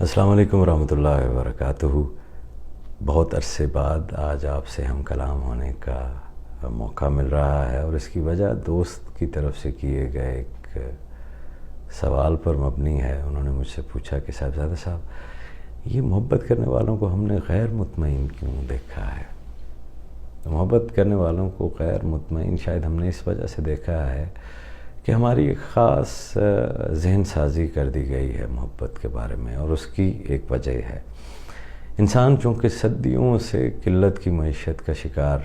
السلام علیکم ورحمۃ اللہ وبرکاتہ۔ بہت عرصے بعد آج آپ سے ہم کلام ہونے کا موقع مل رہا ہے، اور اس کی وجہ دوست کی طرف سے کیے گئے ایک سوال پر مبنی ہے۔ انہوں نے مجھ سے پوچھا کہ صاحبزادہ صاحب، یہ محبت کرنے والوں کو ہم نے غیر مطمئن کیوں دیکھا ہے؟ محبت کرنے والوں کو غیر مطمئن شاید ہم نے اس وجہ سے دیکھا ہے کہ ہماری ایک خاص ذہن سازی کر دی گئی ہے محبت کے بارے میں، اور اس کی ایک وجہ ہے انسان چونکہ صدیوں سے قلت کی معیشت کا شکار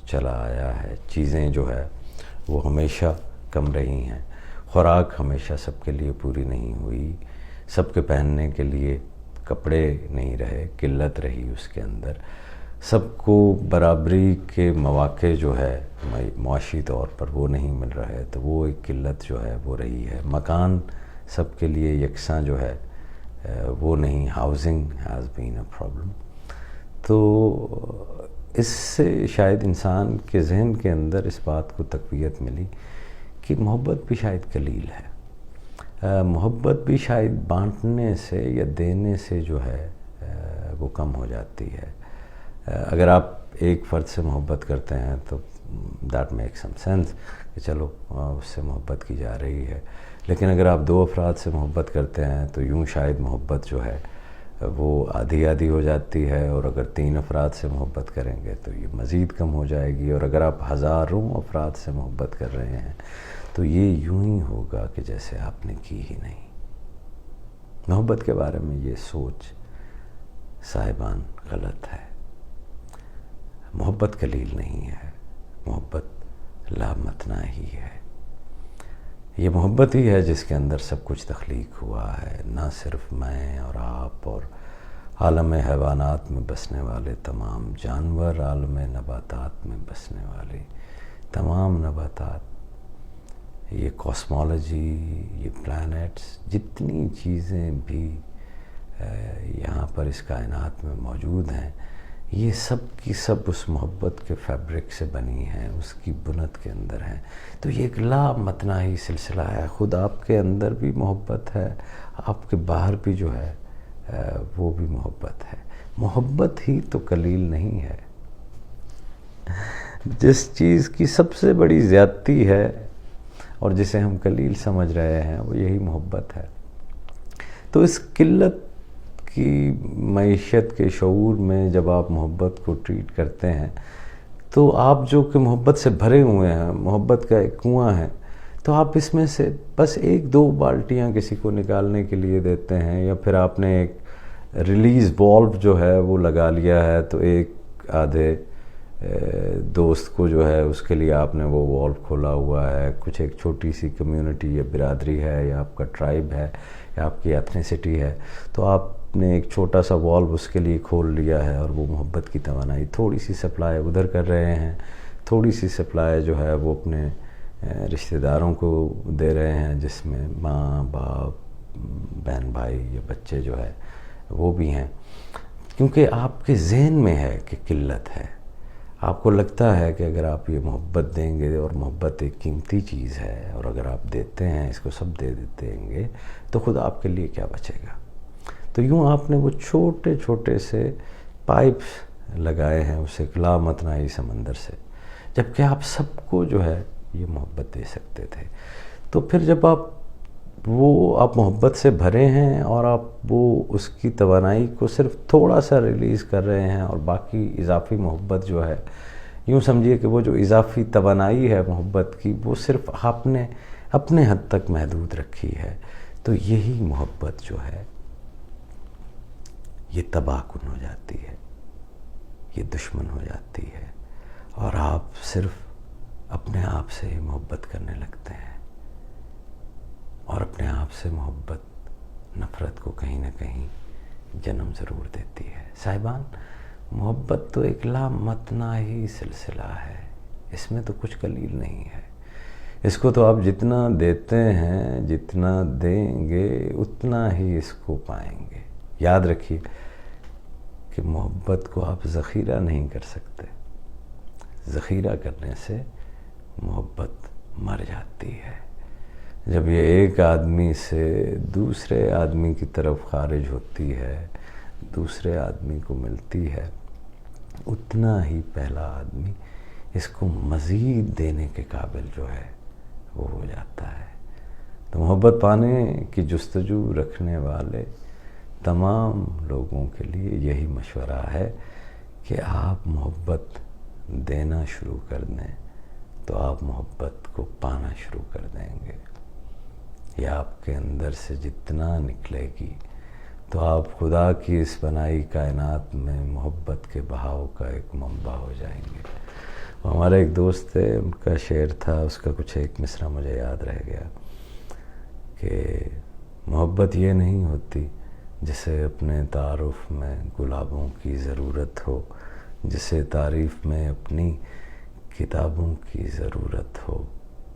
چلا آیا ہے۔ چیزیں جو ہے وہ ہمیشہ کم رہی ہیں، خوراک ہمیشہ سب کے لیے پوری نہیں ہوئی، سب کے پہننے کے لیے کپڑے نہیں رہے، قلت رہی اس کے اندر، سب کو برابری کے مواقع جو ہے معاشی طور پر وہ نہیں مل رہے، تو وہ ایک قلت جو ہے وہ رہی ہے۔ مکان سب کے لیے یکساں جو ہے وہ نہیں، housing has been a problem. تو اس سے شاید انسان کے ذہن کے اندر اس بات کو تقویت ملی کہ محبت بھی شاید قلیل ہے، محبت بھی شاید بانٹنے سے یا دینے سے جو ہے وہ کم ہو جاتی ہے۔ اگر آپ ایک فرد سے محبت کرتے ہیں تو دیٹ میک سم سینس کہ چلو اس سے محبت کی جا رہی ہے، لیکن اگر آپ دو افراد سے محبت کرتے ہیں تو یوں شاید محبت جو ہے وہ آدھی آدھی ہو جاتی ہے، اور اگر تین افراد سے محبت کریں گے تو یہ مزید کم ہو جائے گی، اور اگر آپ ہزاروں افراد سے محبت کر رہے ہیں تو یہ یوں ہی ہوگا کہ جیسے آپ نے کی ہی نہیں۔ محبت کے بارے میں یہ سوچ صاحبان غلط ہے۔ محبت قلیل نہیں ہے، محبت لامتنا ہی ہے۔ یہ محبت ہی ہے جس کے اندر سب کچھ تخلیق ہوا ہے، نہ صرف میں اور آپ اور عالم حیوانات میں بسنے والے تمام جانور، عالم نباتات میں بسنے والے تمام نباتات، یہ کاسمولوجی، یہ پلانٹس، جتنی چیزیں بھی یہاں پر اس کائنات میں موجود ہیں، یہ سب کی سب اس محبت کے فیبرک سے بنی ہیں، اس کی بنت کے اندر ہیں۔ تو یہ ایک لامتناہی سلسلہ ہے۔ خود آپ کے اندر بھی محبت ہے، آپ کے باہر بھی جو ہے وہ بھی محبت ہے۔ محبت ہی تو قلیل نہیں ہے۔ جس چیز کی سب سے بڑی زیادتی ہے اور جسے ہم قلیل سمجھ رہے ہیں وہ یہی محبت ہے۔ تو اس قلت کی معیشت کے شعور میں جب آپ محبت کو ٹریٹ کرتے ہیں تو آپ جو کہ محبت سے بھرے ہوئے ہیں، محبت کا ایک کنواں ہے، تو آپ اس میں سے بس ایک دو بالٹیاں کسی کو نکالنے کے لیے دیتے ہیں، یا پھر آپ نے ایک ریلیز والو جو ہے وہ لگا لیا ہے، تو ایک آدھے دوست کو جو ہے اس کے لیے آپ نے وہ والو کھولا ہوا ہے۔ کچھ ایک چھوٹی سی کمیونٹی یا برادری ہے، یا آپ کا ٹرائب ہے، یا آپ کی ایتھنیسٹی ہے، تو آپ نے ایک چھوٹا سا والو اس کے لیے کھول لیا ہے، اور وہ محبت کی توانائی تھوڑی سی سپلائی ادھر کر رہے ہیں، تھوڑی سی سپلائی جو ہے وہ اپنے رشتہ داروں کو دے رہے ہیں، جس میں ماں باپ، بہن بھائی یا بچے جو ہے وہ بھی ہیں، کیونکہ آپ کے ذہن میں ہے کہ قلت ہے۔ آپ کو لگتا ہے کہ اگر آپ یہ محبت دیں گے، اور محبت ایک قیمتی چیز ہے، اور اگر آپ دیتے ہیں، اس کو سب دے دیں گے تو خود آپ کے لیے کیا بچے گا؟ تو یوں آپ نے وہ چھوٹے چھوٹے سے پائپس لگائے ہیں اس ایک لامتناہی سمندر سے، جبکہ آپ سب کو جو ہے یہ محبت دے سکتے تھے۔ تو پھر جب آپ محبت سے بھرے ہیں، اور آپ وہ اس کی توانائی کو صرف تھوڑا سا ریلیز کر رہے ہیں، اور باقی اضافی محبت جو ہے، یوں سمجھیے کہ وہ جو اضافی توانائی ہے محبت کی، وہ صرف آپ نے اپنے حد تک محدود رکھی ہے، تو یہی محبت جو ہے یہ تباہ کن ہو جاتی ہے، یہ دشمن ہو جاتی ہے، اور آپ صرف اپنے آپ سے محبت کرنے لگتے ہیں، اور اپنے آپ سے محبت نفرت کو کہیں نہ کہیں جنم ضرور دیتی ہے۔ صاحبان، محبت تو ایک لامتناہی سلسلہ ہے، اس میں تو کچھ قلیل نہیں ہے۔ اس کو تو آپ جتنا دیتے ہیں، جتنا دیں گے، اتنا ہی اس کو پائیں گے۔ یاد رکھیے کہ محبت کو آپ ذخیرہ نہیں کر سکتے، ذخیرہ کرنے سے محبت مر جاتی ہے۔ جب یہ ایک آدمی سے دوسرے آدمی کی طرف خارج ہوتی ہے، دوسرے آدمی کو ملتی ہے، اتنا ہی پہلا آدمی اس کو مزید دینے کے قابل جو ہے وہ ہو جاتا ہے۔ تو محبت پانے کی جستجو رکھنے والے تمام لوگوں کے لیے یہی مشورہ ہے کہ آپ محبت دینا شروع کر دیں تو آپ محبت کو پانا شروع کر دیں گے۔ یہ آپ کے اندر سے جتنا نکلے گی تو آپ خدا کی اس بنائی کائنات میں محبت کے بہاؤ کا ایک منبع ہو جائیں گے۔ ہمارا ایک دوست ہے، ان کا شعر تھا، اس کا کچھ ایک مصرع مجھے یاد رہ گیا کہ محبت یہ نہیں ہوتی جسے اپنے تعارف میں گلابوں کی ضرورت ہو، جسے تعریف میں اپنی کتابوں کی ضرورت ہو۔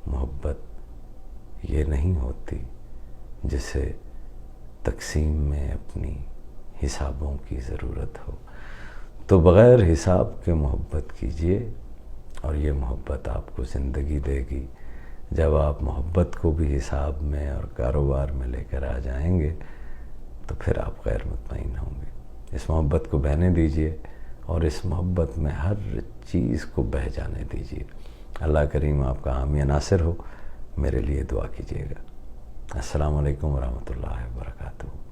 محبت یہ نہیں ہوتی جسے تقسیم میں اپنی حسابوں کی ضرورت ہو۔ تو بغیر حساب کے محبت کیجئے اور یہ محبت آپ کو زندگی دے گی۔ جب آپ محبت کو بھی حساب میں اور کاروبار میں لے کر آ جائیں گے تو پھر آپ غیر مطمئن ہوں گے۔ اس محبت کو بہنے دیجئے اور اس محبت میں ہر چیز کو بہہ جانے دیجئے۔ اللہ کریم آپ کا حامی ناصر ہو۔ میرے لیے دعا کیجئے گا۔ السلام علیکم ورحمۃ اللہ وبرکاتہ۔